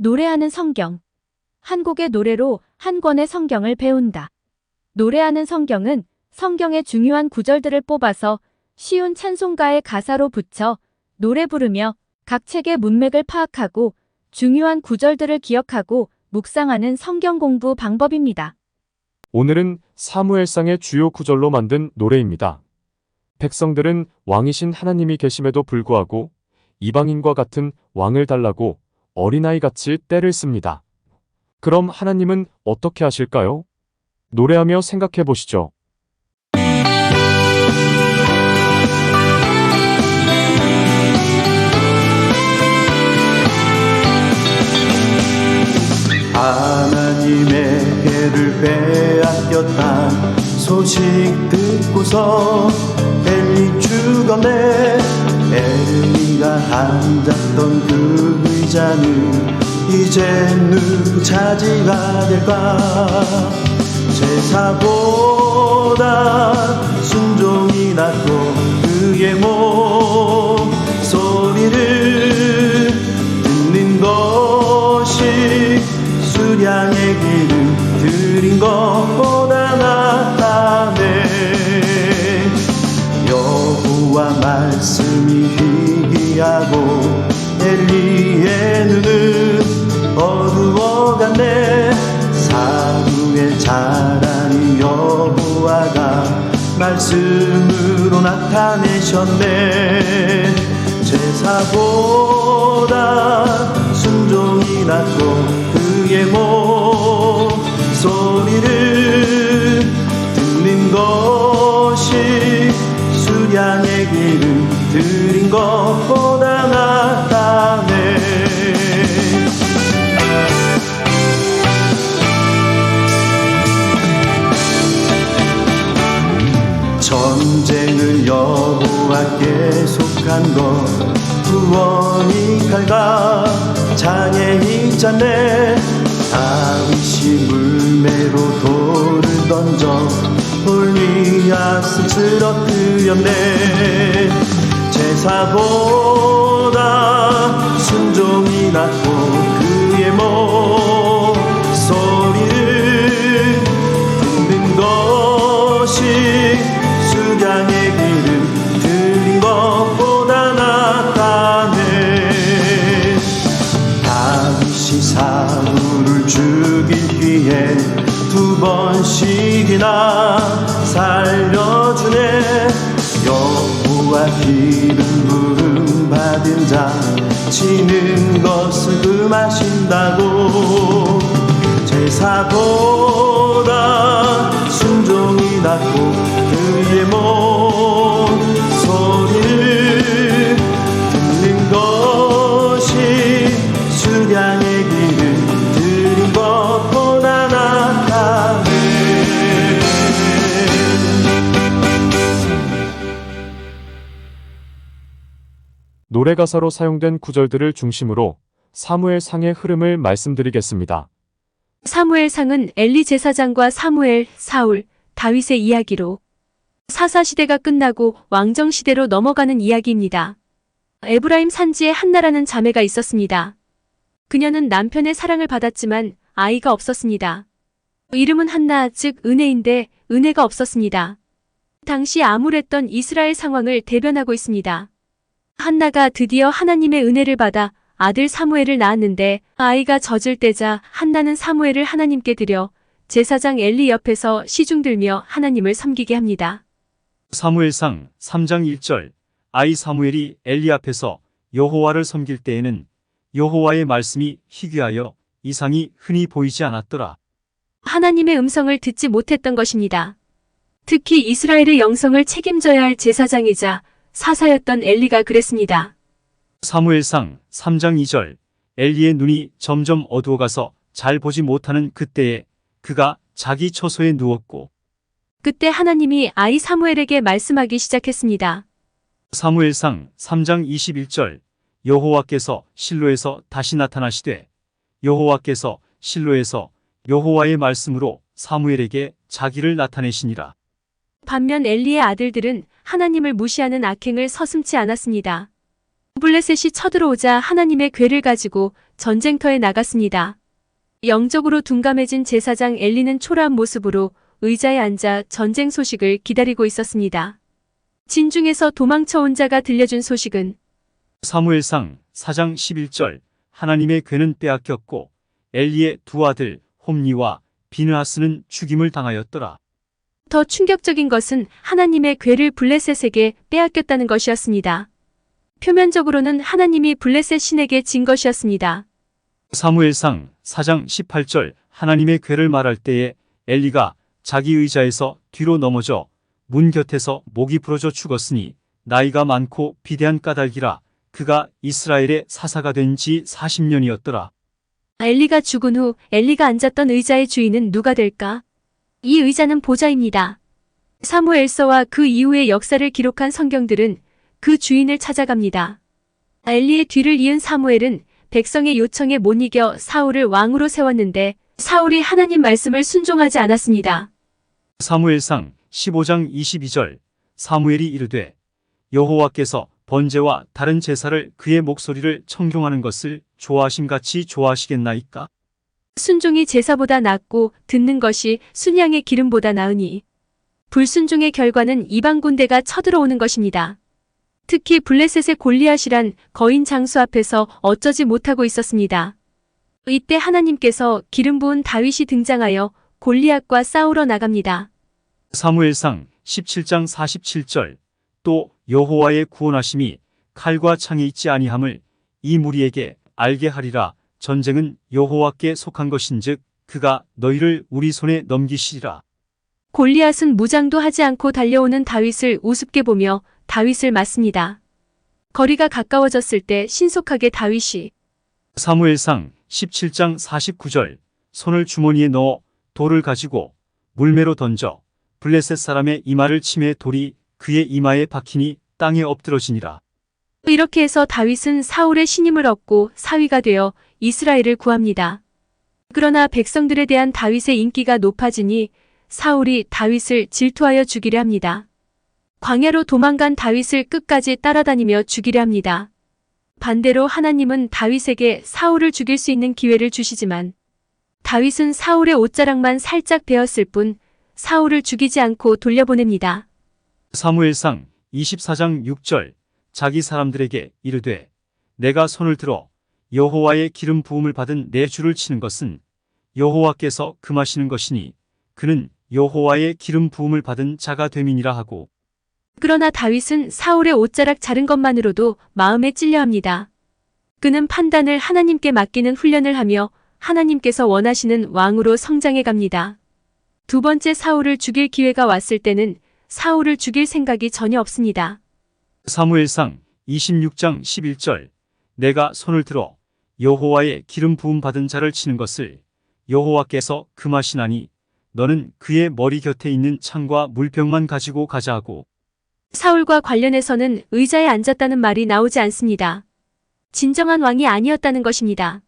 노래하는 성경. 한 곡의 노래로 한 권의 성경을 배운다. 노래하는 성경은 성경의 중요한 구절들을 뽑아서 쉬운 찬송가의 가사로 붙여 노래 부르며 각 책의 문맥을 파악하고 중요한 구절들을 기억하고 묵상하는 성경 공부 방법입니다. 오늘은 사무엘상의 주요 구절로 만든 노래입니다. 백성들은 왕이신 하나님이 계심에도 불구하고 이방인과 같은 왕을 달라고 어린아이같이 떼를 씁니다. 그럼 하나님은 어떻게 하실까요? 노래하며 생각해 보시죠. 하나님에게를 빼앗겼다 소식 듣고서 엘리 죽었네. 엘리가 앉았던 그 의자는 이제 누구 차지가 될까. 제사보다 순종이 낫고 그의 목소리를 듣는 것이 수량의 기름 드린 것보다 낫다네. 여호와 말씀이 희귀하고 엘리의 눈은 어두워갔네. 사루의 자랑이 여호와가 말씀으로 나타내셨네. 제사보다 순종이 낫고 그의 목소리를 듣는 것이 수량의 기름 드린 것보다 낫다네. 전쟁을 여호와께 속한 것 구원이 칼과 장에 있잖네. 다윗이 물매로 돌을 던져 골리앗을 쓰러뜨렸네. 제사보다 순종이 낫고 그의 목소리를 듣는 것이 수량의 기름 드린 것보다 낫다네. 다윗이 사울을 죽이기 위해 2번씩이나 살려주네. 여호와 기름 부름 받은 자 지는 것을 금하신다고. 제사보다 순종이 낫고 그의 목소리를 듣는 것이 수량의 기름 드린 것보다 낫다네. 노래 가사로 사용된 구절들을 중심으로 사무엘상의 흐름을 말씀드리겠습니다. 사무엘상은 엘리 제사장과 사무엘, 사울, 다윗의 이야기로 사사시대가 끝나고 왕정시대로 넘어가는 이야기입니다. 에브라임 산지에 한나라는 자매가 있었습니다. 그녀는 남편의 사랑을 받았지만 아이가 없었습니다. 이름은 한나, 즉 은혜인데 은혜가 없었습니다. 당시 암울했던 이스라엘 상황을 대변하고 있습니다. 한나가 드디어 하나님의 은혜를 받아 아들 사무엘을 낳았는데 아이가 젖을 떼자 한나는 사무엘을 하나님께 드려 제사장 엘리 옆에서 시중 들며 하나님을 섬기게 합니다. 사무엘상 3장 1절 아이 사무엘이 엘리 앞에서 여호와를 섬길 때에는 여호와의 말씀이 희귀하여 이상이 흔히 보이지 않았더라. 하나님의 음성을 듣지 못했던 것입니다. 특히 이스라엘의 영성을 책임져야 할 제사장이자 사사였던 엘리가 그랬습니다. 사무엘상 3장 2절 엘리의 눈이 점점 어두워가서 잘 보지 못하는 그때에 그가 자기 처소에 누웠고. 그때 하나님이 아이 사무엘에게 말씀하기 시작했습니다. 사무엘상 3장 21절 여호와께서 실로에서 다시 나타나시되 여호와께서 실로에서 여호와의 말씀으로 사무엘에게 자기를 나타내시니라. 반면 엘리의 아들들은 하나님을 무시하는 악행을 서슴지 않았습니다. 블레셋이 쳐들어오자 하나님의 궤를 가지고 전쟁터에 나갔습니다. 영적으로 둔감해진 제사장 엘리는 초라한 모습으로 의자에 앉아 전쟁 소식을 기다리고 있었습니다. 진중에서 도망쳐온 자가 들려준 소식은 사무엘상 4장 11절 하나님의 궤는 빼앗겼고 엘리의 두 아들 홈니와 비느하스는 죽임을 당하였더라. 더 충격적인 것은 하나님의 궤를 블레셋에게 빼앗겼다는 것이었습니다. 표면적으로는 하나님이 블레셋 신에게 진 것이었습니다. 사무엘상 4장 18절 하나님의 궤를 말할 때에 엘리가 자기 의자에서 뒤로 넘어져 문 곁에서 목이 부러져 죽었으니 나이가 많고 비대한 까닭이라 그가 이스라엘의 사사가 된 지 40년이었더라. 엘리가 죽은 후 엘리가 앉았던 의자의 주인은 누가 될까? 이 의자는 보좌입니다. 사무엘서와 그 이후의 역사를 기록한 성경들은 그 주인을 찾아갑니다. 엘리의 뒤를 이은 사무엘은 백성의 요청에 못 이겨 사울을 왕으로 세웠는데 사울이 하나님 말씀을 순종하지 않았습니다. 사무엘상 15장 22절 사무엘이 이르되 여호와께서 번제와 다른 제사를 그의 목소리를 청종하는 것을 좋아하심같이 좋아하시겠나이까? 순종이 제사보다 낫고 듣는 것이 순양의 기름보다 나으니 불순종의 결과는 이방 군대가 쳐들어오는 것입니다. 특히 블레셋의 골리앗이란 거인 장수 앞에서 어쩌지 못하고 있었습니다. 이때 하나님께서 기름 부은 다윗이 등장하여 골리앗과 싸우러 나갑니다. 사무엘상 17장 47절 또 여호와의 구원하심이 칼과 창에 있지 아니함을 이 무리에게 알게 하리라. 전쟁은 여호와께 속한 것인즉 그가 너희를 우리 손에 넘기시리라. 골리앗은 무장도 하지 않고 달려오는 다윗을 우습게 보며 다윗을 맞습니다. 거리가 가까워졌을 때 신속하게 다윗이 사무엘상 17장 49절 손을 주머니에 넣어 돌을 가지고 물매로 던져 블레셋 사람의 이마를 치매 돌이 그의 이마에 박히니 땅에 엎드러지니라. 이렇게 해서 다윗은 사울의 신임을 얻고 사위가 되어 이스라엘을 구합니다. 그러나 백성들에 대한 다윗의 인기가 높아지니 사울이 다윗을 질투하여 죽이려 합니다. 광야로 도망간 다윗을 끝까지 따라다니며 죽이려 합니다. 반대로 하나님은 다윗에게 사울을 죽일 수 있는 기회를 주시지만 다윗은 사울의 옷자락만 살짝 베었을 뿐 사울을 죽이지 않고 돌려보냅니다. 사무엘상 24장 6절 자기 사람들에게 이르되 내가 손을 들어 여호와의 기름 부음을 받은 내 주를 치는 것은 여호와께서 금하시는 것이니 그는 여호와의 기름 부음을 받은 자가 됨이니라 하고 그러나 다윗은 사울의 옷자락 자른 것만으로도 마음에 찔려합니다. 그는 판단을 하나님께 맡기는 훈련을 하며 하나님께서 원하시는 왕으로 성장해 갑니다. 두 번째 사울을 죽일 기회가 왔을 때는 사울을 죽일 생각이 전혀 없습니다. 사무엘상 26장 11절 내가 손을 들어 여호와의 기름 부음 받은 자를 치는 것을 여호와께서 금하시나니 너는 그의 머리 곁에 있는 창과 물병만 가지고 가자 하고 사울과 관련해서는 의자에 앉았다는 말이 나오지 않습니다. 진정한 왕이 아니었다는 것입니다.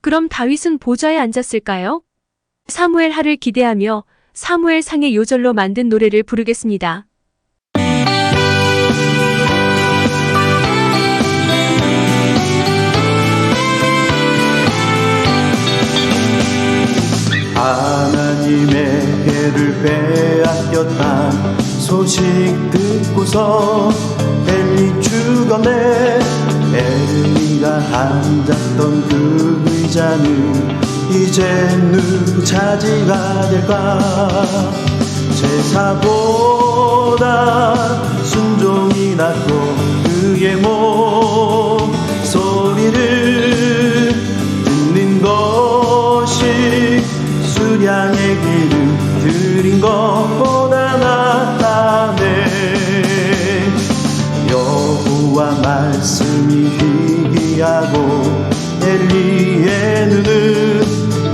그럼 다윗은 보좌에 앉았을까요? 사무엘 하를 기대하며 사무엘 상의 요절로 만든 노래를 부르겠습니다. 하나님의 궤를 빼앗겼다 소식 듣고서 엘리 죽었네. 엘리가 앉았던 그 의자는 이제 누구 차지가 될까. 제사보다 순종이 낫고 그의 목소리를 듣는 것이 수량의 기름 드린 것보다 낫다네. 여호와 말씀이 희귀하고 엘리의 눈은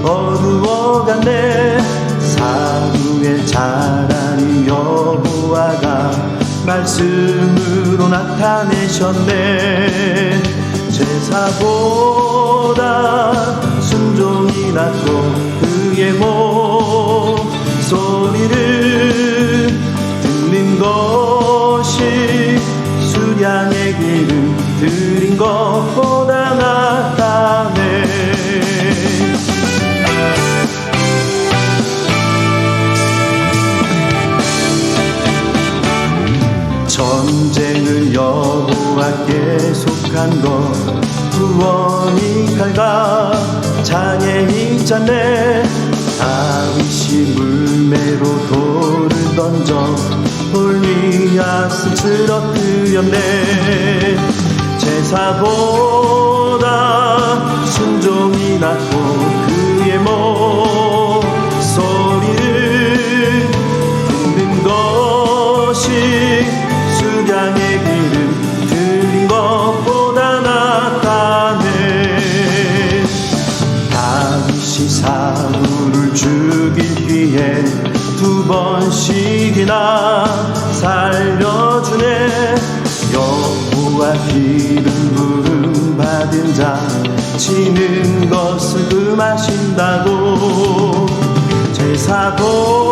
어두워갔네. 사두의 자라니 여호와가 말씀으로 나타내셨네. 제사보다 순종이 낫고 그의 목소리를 듣는 것이 수량의 기름 드린 한 것 구원이 칼과 장애인 자매 다윗이 물매로 돌을 던져 골리앗을 쓰러뜨렸네. 제사보다 순종이 낫고 그의 목소리를 듣는 것이 수량의 기름 드린 것보다 낫다네. 다윗이 사울을 죽이기 위해 2번씩이나 살려주네. 여호와 기름 부름 받은 자 지는 것을 금하신다고. 제사도